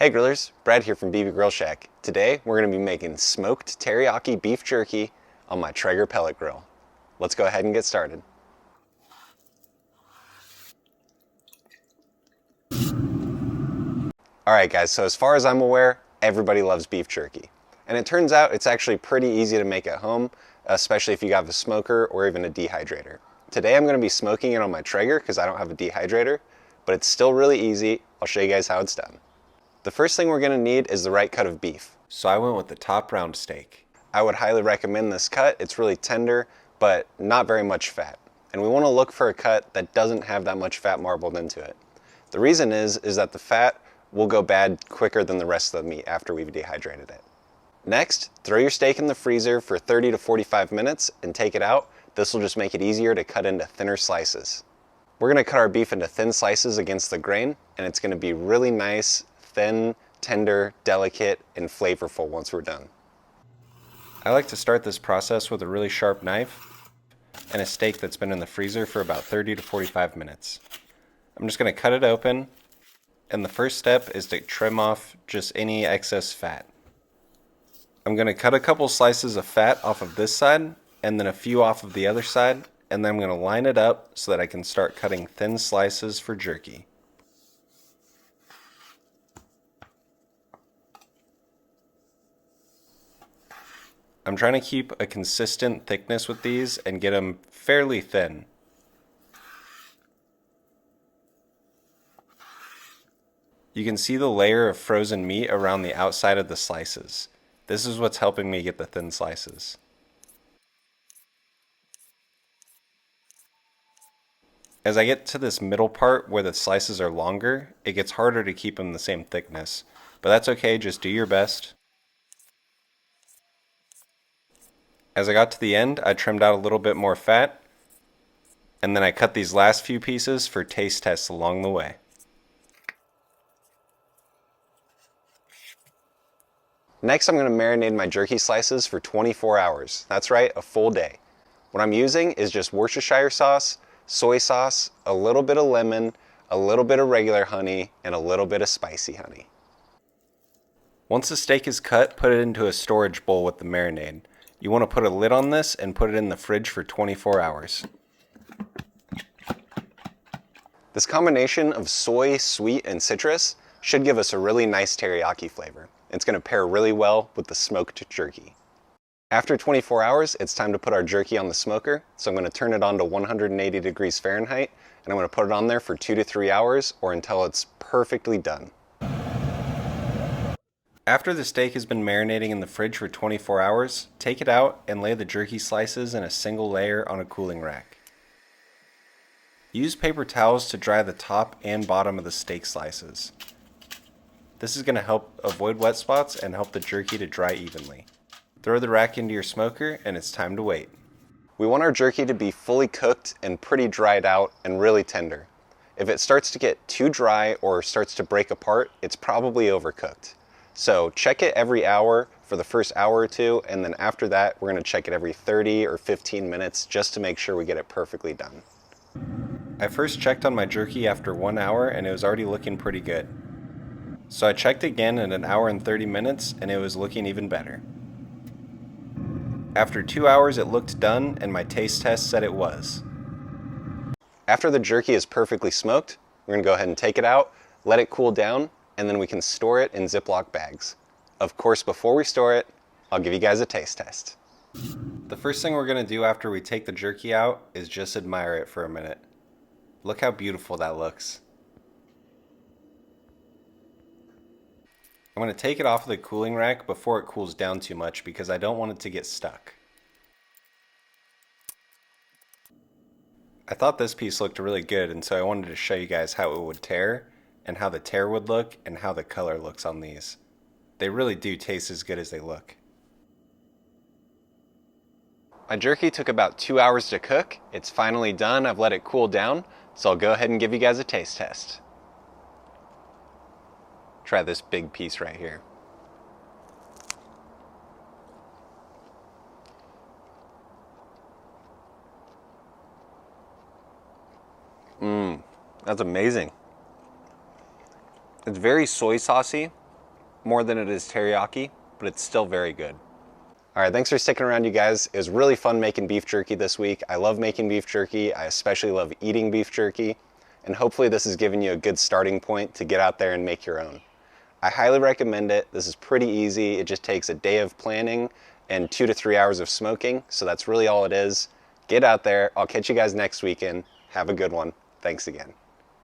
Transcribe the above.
Hey grillers, Brad here from BB Grill Shack. Today we're going to be making smoked teriyaki beef jerky on my Traeger pellet grill. Let's go ahead and get started. Alright guys, so as far as I'm aware, everybody loves beef jerky. And it turns out it's actually pretty easy to make at home, especially if you have a smoker or even a dehydrator. Today I'm going to be smoking it on my Traeger because I don't have a dehydrator, but it's still really easy. I'll show you guys how it's done. The first thing we're going to need is the right cut of beef. So I went with the top round steak. I would highly recommend this cut. It's really tender, but not very much fat. And we want to look for a cut that doesn't have that much fat marbled into it. The reason is that the fat will go bad quicker than the rest of the meat after we've dehydrated it. Next, throw your steak in the freezer for 30 to 45 minutes and take it out. This will just make it easier to cut into thinner slices. We're going to cut our beef into thin slices against the grain, and it's going to be really nice, thin, tender, delicate, and flavorful once we're done. I like to start this process with a really sharp knife and a steak that's been in the freezer for about 30 to 45 minutes. I'm just going to cut it open, and the first step is to trim off just any excess fat. I'm going to cut a couple slices of fat off of this side and then a few off of the other side, and then I'm going to line it up so that I can start cutting thin slices for jerky. I'm trying to keep a consistent thickness with these and get them fairly thin. You can see the layer of frozen meat around the outside of the slices. This is what's helping me get the thin slices. As I get to this middle part where the slices are longer, it gets harder to keep them the same thickness. But that's okay, just do your best. As I got to the end, I trimmed out a little bit more fat, and then I cut these last few pieces for taste tests along the way. Next, I'm going to marinate my jerky slices for 24 hours. That's right, a full day. What I'm using is just Worcestershire sauce, soy sauce, a little bit of lemon, a little bit of regular honey, and a little bit of spicy honey. Once the steak is cut, put it into a storage bowl with the marinade. You want to put a lid on this and put it in the fridge for 24 hours. This combination of soy, sweet, and citrus should give us a really nice teriyaki flavor. It's going to pair really well with the smoked jerky. After 24 hours, it's time to put our jerky on the smoker. So I'm going to turn it on to 180 degrees Fahrenheit, and I'm going to put it on there for 2 to 3 hours or until it's perfectly done. After the steak has been marinating in the fridge for 24 hours, take it out and lay the jerky slices in a single layer on a cooling rack. Use paper towels to dry the top and bottom of the steak slices. This is going to help avoid wet spots and help the jerky to dry evenly. Throw the rack into your smoker and it's time to wait. We want our jerky to be fully cooked and pretty dried out and really tender. If it starts to get too dry or starts to break apart, it's probably overcooked. So check it every hour for the first hour or two, and then after that we're going to check it every 30 or 15 minutes just to make sure we get it perfectly done. I first checked on my jerky after 1 hour and it was already looking pretty good. So I checked again in an hour and 30 minutes and it was looking even better. After 2 hours it looked done and my taste test said it was. After the jerky is perfectly smoked, we're going to go ahead and take it out, let it cool down, and then we can store it in Ziploc bags. Of course, before we store it, I'll give you guys a taste test. The first thing we're going to do after we take the jerky out is just admire it for a minute. Look how beautiful that looks. I'm going to take it off of the cooling rack before it cools down too much because I don't want it to get stuck. I thought this piece looked really good, and so I wanted to show you guys how it would tear and how the tear would look and how the color looks on these. They really do taste as good as they look. My jerky took about 2 hours to cook. It's finally done. I've let it cool down, so I'll go ahead and give you guys a taste test. Try this big piece right here. That's amazing. It's very soy saucy, more than it is teriyaki, but it's still very good. All right, thanks for sticking around, you guys. It was really fun making beef jerky this week. I love making beef jerky. I especially love eating beef jerky. And hopefully this has given you a good starting point to get out there and make your own. I highly recommend it. This is pretty easy. It just takes a day of planning and 2 to 3 hours of smoking. So that's really all it is. Get out there. I'll catch you guys next weekend. Have a good one. Thanks again.